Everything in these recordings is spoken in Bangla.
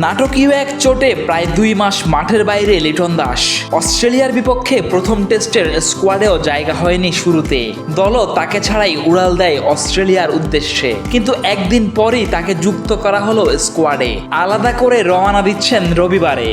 নাটকীয় এক চোটে প্রায় 2 মাস মাঠের বাইরে লিটন দাস। অস্ট্রেলিয়ার বিপক্ষে প্রথম টেস্টের স্কোয়াডেও জায়গা হয়নি শুরুতে। দলও তাকে ছাড়াই উড়াল দেয় অস্ট্রেলিয়ার উদ্দেশ্যে, কিন্তু একদিন পরই তাকে যুক্ত করা হলো স্কোয়াডে। আলাদা করে রওনা দিচ্ছেন রবিবারে।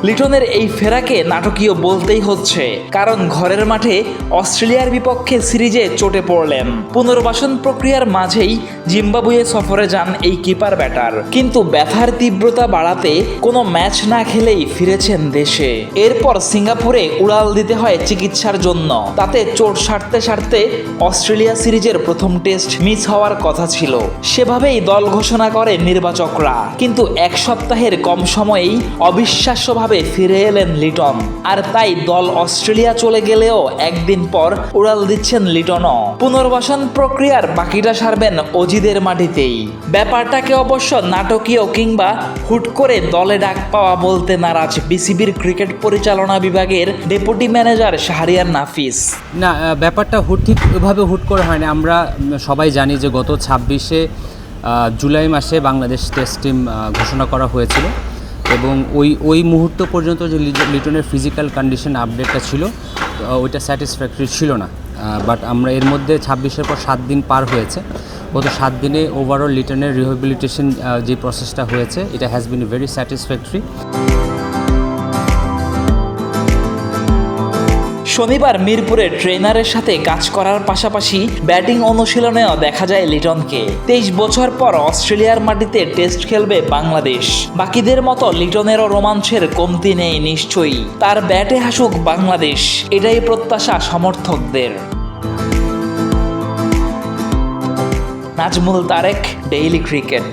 লিটনের এই ফেরাকে নাটকীয় বলতেই হচ্ছে, কারণ ঘরের মাঠে অস্ট্রেলিয়ার বিপক্ষে সিরিজে চোটে পড়লেন। পুনর্বাসন প্রক্রিয়ার মাঝেই জিম্বাবুয়ে সফরে যান এই কিপার ব্যাটার, কিন্তু ব্যথার তীব্রতা বাড়াতে কোনো ম্যাচ না খেলেই ফিরেছেন দেশে। এরপর সিঙ্গাপুরে উড়াল দিতে হয় চিকিৎসার জন্য। তাতে চোট সারতে সারতে অস্ট্রেলিয়া সিরিজের প্রথম টেস্ট মিস হওয়ার কথা ছিল। সেভাবেই দল ঘোষণা করে নির্বাচকরা, কিন্তু এক সপ্তাহের কম সময়েই অবিশ্বাস্যভাবে ফিরে এলেন লিটন। আর তাই দল অস্ট্রেলিয়া চলে গেলেও একদিন পর উড়াল দিচ্ছেন লিটনও। পুনর্বাসন প্রক্রিয়ার বাকিটা সারবেন অজিদের মাটিতেই। ব্যাপারটাকে অবশ্য নাটকীয় কিংবা হুট করে দলে ডাক পাওয়া বলতে নারাজ বিসিবির ক্রিকেট পরিচালনা বিভাগের ডেপুটি ম্যানেজার শাহরিয়ার নাফিস। না, ব্যাপারটা ঠিক ওইভাবে হুট করে হয় না। আমরা সবাই জানি যে গত 26শে জুলাই মাসে বাংলাদেশ টেস্ট টিম ঘোষণা করা হয়েছিল, এবং ওই মুহূর্ত পর্যন্ত যে লিটনের ফিজিক্যাল কন্ডিশন আপডেটটা ছিল ওইটা স্যাটিসফ্যাক্টরি ছিল না। বাট আমরা এর মধ্যে 26-এর পর 7 দিন পার হয়েছে। গত 7 দিনে ওভারঅল লিটনের রিহ্যাবিলিটেশন যে প্রসেসটা হয়েছে এটা হ্যাজ বিন ভেরি স্যাটিসফ্যাক্টরি। শনিবার মিরপুরে ট্রেনারের সাথে কাজ করার পাশাপাশি ব্যাটিং অনুশীলনেও দেখা যায় লিটনকে। 23 বছর পর অস্ট্রেলিয়ার মাটিতে টেস্ট খেলবে বাংলাদেশ। বাকিদের মতো লিটনেরও রোমাঞ্চের কমতি নেই নিশ্চয়ই। তার ব্যাটে হাসুক বাংলাদেশ, এটাই প্রত্যাশা সমর্থকদের। Nazmul Tarek, daily cricket.